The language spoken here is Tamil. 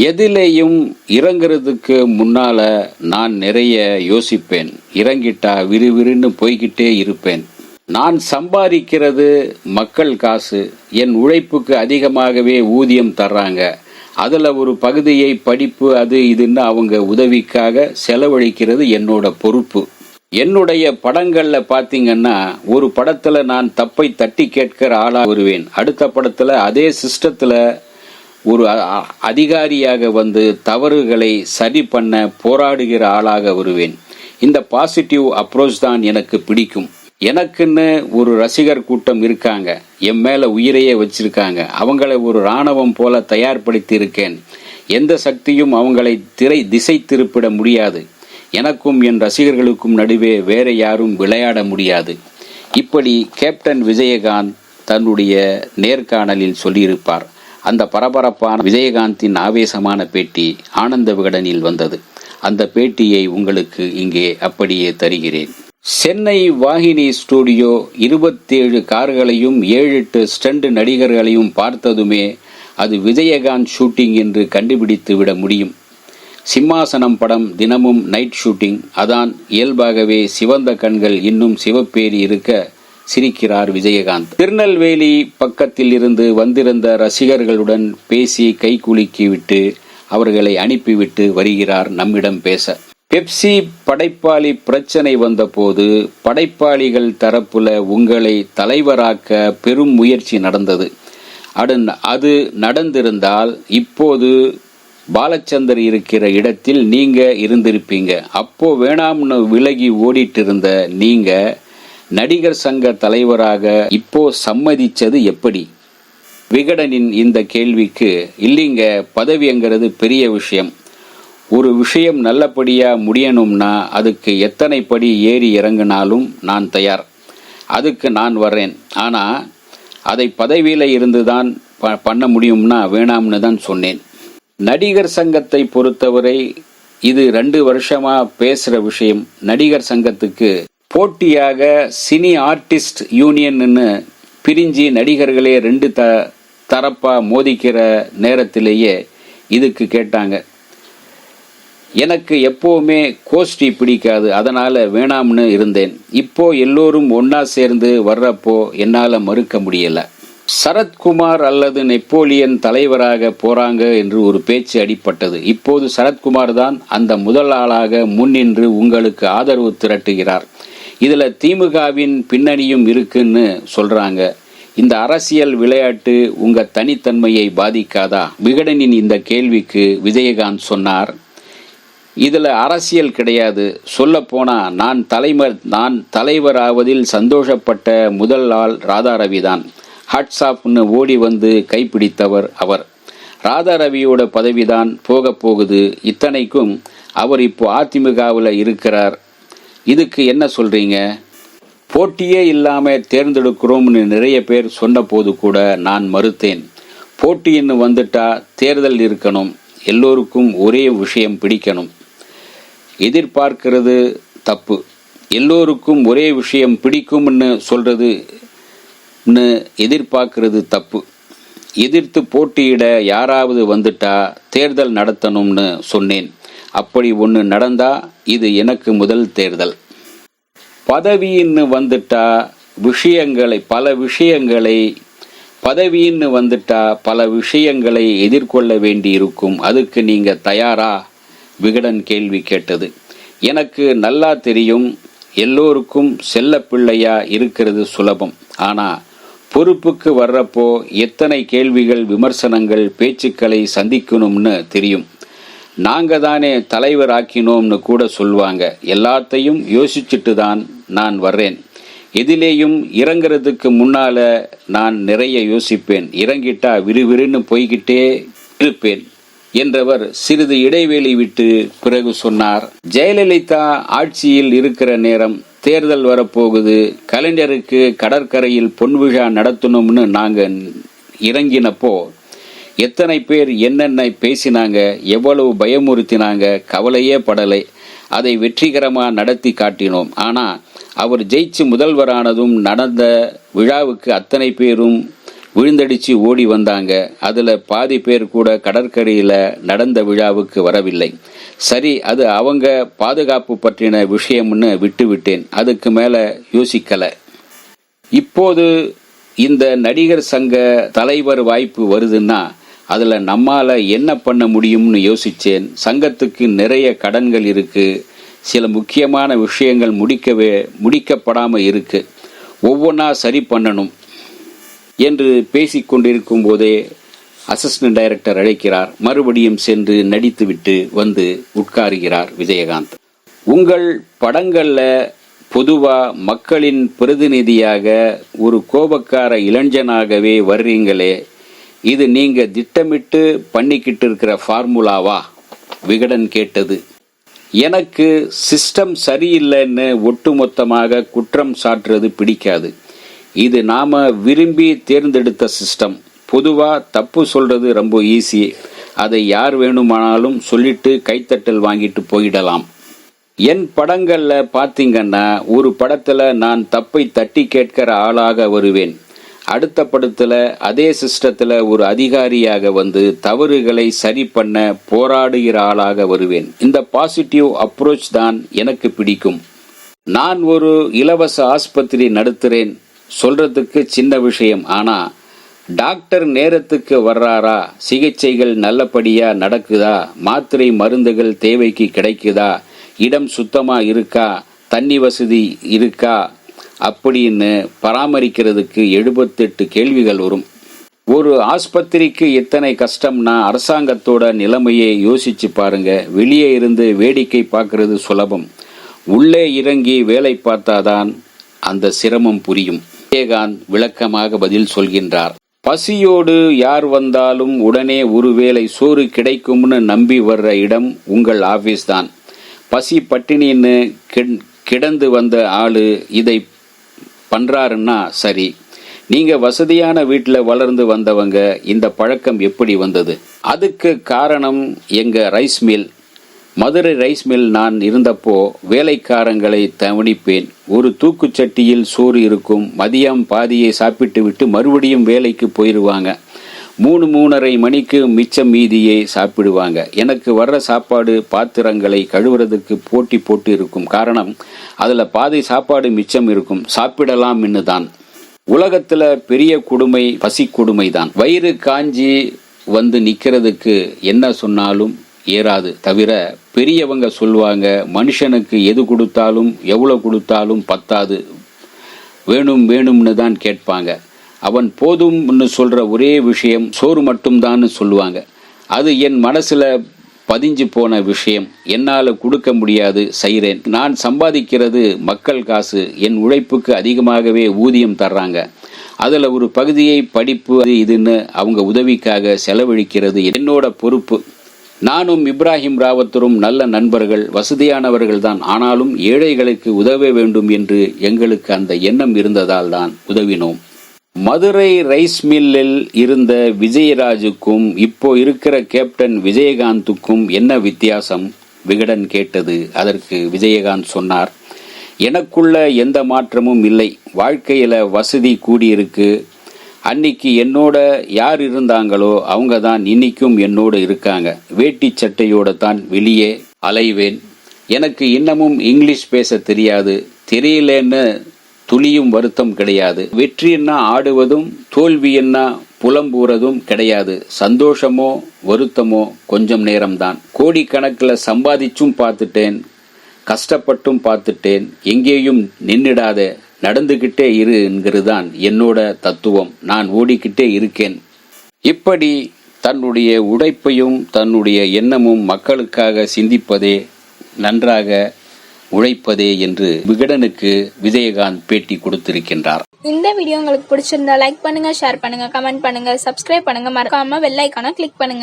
எதிலேயும் இறங்குறதுக்கு முன்னால நான் நிறைய யோசிப்பேன். இறங்கிட்டா விறுவிறுன்னு போய்கிட்டே இருப்பேன். நான் சம்பாதிக்கிறது மக்கள் காசு. என் உழைப்புக்கு அதிகமாகவே ஊதியம் தர்றாங்க. அதில் ஒரு பகுதியை படிப்பு அது இதுன்னு அவங்க உதவிக்காக செலவழிக்கிறது என்னோட பொறுப்பு. என்னுடைய படங்களில் பார்த்தீங்கன்னா ஒரு படத்தில் நான் தப்பை தட்டி கேட்கிற ஆளாக வருவேன். அடுத்த படத்தில் அதே சிஸ்டத்தில் ஒரு அதிகாரியாக வந்து தவறுகளை சரி பண்ண போராடுகிற ஆளாக வருவேன். இந்த பாசிட்டிவ் அப்ரோச் தான் எனக்கு பிடிக்கும். எனக்குன்னு ஒரு ரசிகர் கூட்டம் இருக்காங்க. என் மேல உயிரையே வச்சிருக்காங்க. அவங்களை ஒரு இராணுவம் போல தயார்படுத்தி இருக்கேன். எந்த சக்தியும் அவங்களை திசை திருப்பிட முடியாது. எனக்கும் என் ரசிகர்களுக்கும் நடுவே வேற யாரும் விளையாட முடியாது. இப்படி கேப்டன் விஜயகாந்த் தன்னுடைய நேர்காணலில் சொல்லியிருப்பார். அந்த பரபரப்பான விஜயகாந்தின் ஆவேசமான பேட்டி ஆனந்த விகடனில் வந்தது. அந்த பேட்டியை உங்களுக்கு இங்கே அப்படியே தருகிறேன். சென்னை வாகினி ஸ்டுடியோ 27 கார்களையும் 7-8 ஸ்டண்ட் நடிகர்களையும் பார்த்ததுமே அது விஜயகாந்த் ஷூட்டிங் என்று கண்டுபிடித்து விட முடியும். சிம்மாசனம் படம் தினமும் நைட் ஷூட்டிங். அதான் இயல்பாகவே சிவந்த கண்கள் இன்னும் சிவப்பேறி இருக்க சிரிக்கிறார் விஜயகாந்த். திருநெல்வேலி பக்கத்தில் இருந்து வந்திருந்த ரசிகர்களுடன் பேசி கை குலுக்கி விட்டு அவர்களை அனுப்பிவிட்டு வருகிறார் நம்மிடம் பேச. பெப்சி படைப்பாளி பிரச்சனை வந்தபோது படைப்பாளிகள் தரப்புல உங்களை தலைவராக்க பெரும் முயற்சி நடந்தது. அது நடந்திருந்தால் இப்போது பாலச்சந்தர் இருக்கிற இடத்தில் நீங்க இருந்திருப்பீங்க. அப்போ வேணாம்னு விலகி ஓடிட்டு இருந்த நீங்க நடிகர் சங்க தலைவராக இப்போ சம்மதிச்சது எப்படி? விகடனின் இந்த கேள்விக்கு இல்லைங்க, பதவிங்கிறது பெரிய விஷயம். ஒரு விஷயம் நல்லபடியா முடியணும்னா அதுக்கு எத்தனை படி ஏறி இறங்கினாலும் நான் தயார். அதுக்கு நான் வர்றேன். ஆனா அதை பதவியில இருந்துதான் பண்ண முடியும்னா வேணாம்னு தான் சொன்னேன். நடிகர் சங்கத்தை பொறுத்தவரை இது 2 வருஷமா பேசுற விஷயம். நடிகர் சங்கத்துக்கு போட்டியாக சினி ஆர்டிஸ்ட் யூனியன்னு பிரிஞ்சு நடிகர்களே 2 தரப்பா மோதிக்கிற நேரத்திலேயே இதுக்கு கேட்டாங்க. எனக்கு எப்பவுமே கோஷ்டி பிடிக்காது. அதனால வேணாம்னு இருந்தேன். இப்போ எல்லோரும் ஒன்னா சேர்ந்து வர்றப்போ என்னால மறுக்க முடியல. சரத்குமார் அல்லது நெப்போலியன் தலைவராக போறாங்க என்று ஒரு பேச்சு அடிப்பட்டது. இப்போது சரத்குமார் தான் அந்த முதல் ஆளாக முன்னின்று உங்களுக்கு ஆதரவு திரட்டுகிறார். இதுல திமுகவின் பின்னணியும் இருக்குன்னு சொல்றாங்க. இந்த அரசியல் விளையாட்டு உங்க தனித்தன்மையை பாதிக்காதா? விகடனின் இந்த கேள்விக்கு விஜயகாந்த் சொன்னார், இதுல அரசியல் கிடையாது. சொல்ல போனா நான் தலைவராவதில் சந்தோஷப்பட்ட முதல் ஆள் ராதாரவி தான். ஹாட்ஸ்ஆப்னு ஓடி வந்து கைப்பிடித்தவர் அவர். ராதாரவியோட பதவிதான் போக போகுது. இத்தனைக்கும் அவர் இப்போ அதிமுகவில் இருக்கிறார். இதுக்கு என்ன சொல்றீங்க? போட்டியே இல்லாம தேர்ந்தெடுக்கிறோம்னு நிறைய பேர் சொன்ன போது கூட நான் மறுத்தேன். போட்டின்னு வந்துட்டா தேர்தல் இருக்கணும். எல்லோருக்கும் ஒரே விஷயம் பிடிக்கணும். எதிர்பார்க்கிறது தப்பு. எல்லோருக்கும் ஒரே விஷயம் பிடிக்கும்னு சொல்றதுன்னு எதிர்பார்க்கிறது தப்பு. எதிர்த்து போட்டியிட யாராவது வந்துட்டா தேர்தல் நடத்தணும்னு சொன்னேன். அப்படி ஒன்று நடந்தா இது எனக்கு முதல் தேர்தல். பதவின்னு வந்துட்டா பல விஷயங்களை எதிர்கொள்ள வேண்டி இருக்கும். அதுக்கு நீங்க தயாரா? விகடன் கேள்வி கேட்டது. எனக்கு நல்லா தெரியும், எல்லோருக்கும் செல்ல பிள்ளையா இருக்கிறது சுலபம். ஆனா பொறுப்புக்கு வர்றப்போ எத்தனை கேள்விகள், விமர்சனங்கள், பேச்சுக்களை சந்திக்கணும்னு தெரியும். நாங்க தானே தலைவர் ஆக்கினோம்னு கூட சொல்வாங்க. எல்லாத்தையும் யோசிச்சுட்டு தான் நான் வர்றேன். எதிலேயும் இறங்குறதுக்கு முன்னால நான் நிறைய யோசிப்பேன். இறங்கிட்டா விறுவிறுன்னு போய்கிட்டே இருப்பேன் என்றவர் சிறிது இடைவெளி விட்டு பிறகு சொன்னார், ஜெயலலிதா ஆட்சியில் இருக்கிற நேரம் தேர்தல் வரப்போகுது. கலைஞருக்கு கடற்கரையில் பொன்விழா நடத்தணும்னு நாங்க இறங்கினப்போ எத்தனை பேர் என்னென்ன பேசினாங்க, எவ்வளவு பயமுறுத்தினாங்க. கவலையே படலை. அதை வெற்றிகரமா நடத்தி காட்டினோம். ஆனா அவர் ஜெயிச்சு முதல்வரானதும் நடந்த விழாவுக்கு அத்தனை பேரும் விழுந்தடிச்சு ஓடி வந்தாங்க. அதுல பாதி பேர் கூட கடற்கரையில நடந்த விழாவுக்கு வரவில்லை. சரி, அது அவங்க பாதுகாப்பு பற்றின விஷயம்னு விட்டுவிட்டேன். அதுக்கு மேல யோசிக்கல. இப்போது இந்த நடிகர் சங்க தலைவர் வாய்ப்பு வருதுன்னா அதுல நம்மால என்ன பண்ண முடியும்னு யோசிச்சேன். சங்கத்துக்கு நிறைய கடன்கள் இருக்கு, சில முக்கியமான விஷயங்கள் முடிக்கப்படாம இருக்கு, ஒவ்வொன்றா சரி பண்ணணும் என்று பேசிக்கொண்டிருக்கும் போதே அசிஸ்டன்ட் டைரக்டர் அழைக்கிறார். மறுபடியும் சென்று நடித்துவிட்டு வந்து உட்காருகிறார் விஜயகாந்த். உங்கள் படங்கள்ல பொதுவா மக்களின் பிரதிநிதியாக ஒரு கோபக்கார இளைஞனாகவே வர்றீங்களே, இது நீங்க திட்டமிட்டு பண்ணிக்கிட்டு இருக்கிற ஃபார்முலாவா? விகடன் கேட்டது. எனக்கு சிஸ்டம் சரியில்லைன்னு ஒட்டுமொத்தமாக குற்றம் சாட்டுறது பிடிக்காது. இது நாம விரும்பி தேர்ந்தெடுத்த சிஸ்டம். பொதுவா தப்பு சொல்றது ரொம்ப ஈஸி. அதை யார் வேணுமானாலும் சொல்லிட்டு கைத்தட்டல் வாங்கிட்டு போயிடலாம். என் படங்கள்ல பாத்தீங்கன்னா ஒரு படத்துல நான் தப்பை தட்டி கேட்கிற ஆளாக வருவேன். அடுத்த படத்துல அதே சிஸ்டத்துல ஒரு அதிகாரியாக வந்து தவறுகளை சரி பண்ண போராடுகிற ஆளாக வருவேன். இந்த பாசிட்டிவ் அப்ரோச் தான் எனக்கு பிடிக்கும். நான் ஒரு இலவச ஆஸ்பத்திரி நடத்துறேன் சொல்றதுக்கு சின்ன விஷயம். ஆனா டாக்டர் நேரத்துக்கு வர்றாரா, சிகிச்சைகள் நல்லபடியா நடக்குதா, மாத்திரை மருந்துகள் தேவைக்கு கிடைக்குதா, இடம் சுத்தமா இருக்கா, தண்ணி வசதி இருக்கா அப்படின்னு பராமரிக்கிறதுக்கு 78 கேள்விகள் வரும். ஒரு ஆஸ்பத்திரிக்கு எத்தனை கஷ்டம்னா அரசாங்கத்தோட நிலைமையை யோசிச்சு பாருங்க. வெளியே இருந்து வேடிக்கை பார்க்கறது சுலபம், உள்ளே இறங்கி வேலை பார்த்தாதான் அந்த சிரமம் புரியும். விஜயகாந்த் விளக்கமாக பதில் சொல்கின்றார். பசியோடு யார் வந்தாலும் உடனே ஒருவேளை சோறு கிடைக்கும்னு நம்பி வர்ற இடம் உங்கள் ஆபீஸ் தான். பசி பட்டினின்னு கிடந்து வந்த ஆளு இதை பண்றாருன்னா சரி. நீங்க வசதியான வீட்டில் வளர்ந்து வந்தவங்க. இந்த பழக்கம் எப்படி வந்தது? அதுக்கு காரணம் எங்க rice mill, Madurai rice mill. நான் இருந்தப்போ வேலைக்காரங்களை கவனிப்பேன். ஒரு தூக்குச்சட்டியில் சோறு இருக்கும். மதியம் பாதியை சாப்பிட்டு விட்டு மறுபடியும் வேலைக்கு போயிடுவாங்க. 3:30 மணிக்கு மிச்சம் மீதியை சாப்பிடுவாங்க. எனக்கு வர்ற சாப்பாடு பாத்திரங்களை கழுவுறதுக்கு போட்டு இருக்கும். காரணம், அதுல பாதி சாப்பாடு மிச்சம் இருக்கும், சாப்பிடலாம்னு தான். உலகத்துல பெரிய கொடுமை பசி கொடுமை தான். வயிறு காஞ்சி வந்து நிக்கிறதுக்கு என்ன சொன்னாலும் ஏறாது. தவிர பெரியவங்க சொல்லுவாங்க, மனுஷனுக்கு எது கொடுத்தாலும் எவ்வளவு கொடுத்தாலும் பத்தாது, வேணும்னு தான் கேட்பாங்க. அவன் போதும்னு சொல்ற ஒரே விஷயம் சோறு மட்டும்தான் சொல்லுவாங்க. அது என் மனசுல பதிஞ்சு போன விஷயம். என்னால கொடுக்க முடியாது, செய்கிறேன். நான் சம்பாதிக்கிறது மக்கள் காசு. என் உழைப்புக்கு அதிகமாகவே ஊதியம் தர்றாங்க. அதுல ஒரு பகுதியை படிப்பு அது இதுன்னு அவங்க உதவிக்காக செலவழிக்கிறது என்னோட பொறுப்பு. நானும் இப்ராஹிம் ராவத்தரும் நல்ல நண்பர்கள், வசதியானவர்கள் தான். ஆனாலும் ஏழைகளுக்கு உதவ வேண்டும் என்று எங்களுக்கு அந்த எண்ணம் இருந்ததால் தான் உதவினோம். மதுரை ரைஸ் மில்லில் இருந்த விஜயராஜுக்கும் இப்போ இருக்கிற கேப்டன் விஜயகாந்துக்கும் என்ன வித்தியாசம்? விகடன் கேட்டது. அதற்கு விஜயகாந்த் சொன்னார், எனக்குள்ள எந்த மாற்றமும் இல்லை. வாழ்க்கையில வசதி கூடியிருக்கு. அன்னைக்கு என்னோட யார் இருந்தாங்களோ அவங்க தான் இன்னைக்கும் என்னோட இருக்காங்க. வேட்டி சட்டையோட தான் வெளியே அலைவேன். எனக்கு இன்னமும் இங்கிலீஷ் பேச தெரியாது. தெரியலன்னு துளியும் வருத்தம் கிடையாது. வெற்றி என்ன ஆடுவதும் தோல்வி என்ன புலம்புறதும் கிடையாது. சந்தோஷமோ வருத்தமோ கொஞ்சம் நேரம்தான். கோடிக்கணக்கில் சம்பாதிச்சும் பார்த்துட்டேன், கஷ்டப்பட்டும் பார்த்துட்டேன். எங்கேயும் நின்னிடாத, நடந்துகிட்டே இரு என்கிறதுதான் என்னோட தத்துவம். நான் ஓடிக்கிட்டே இருக்கேன். இப்படி தன்னுடைய உழைப்பையும் தன்னுடைய எண்ணமும் மக்களுக்காக சிந்திப்பதே, நன்றாக உழைப்பதே என்று விகடனுக்கு விஜயகாந்த் பேட்டி கொடுத்திருக்கின்றார். இந்த வீடியோ உங்களுக்கு பிடிச்சிருந்தா லைக் பண்ணுங்க, ஷேர் பண்ணுங்க, கமெண்ட் பண்ணுங்க, சப்ஸ்கிரைப் பண்ணுங்க, மறக்காம பெல் ஐகானை கிளிக் பண்ணுங்க.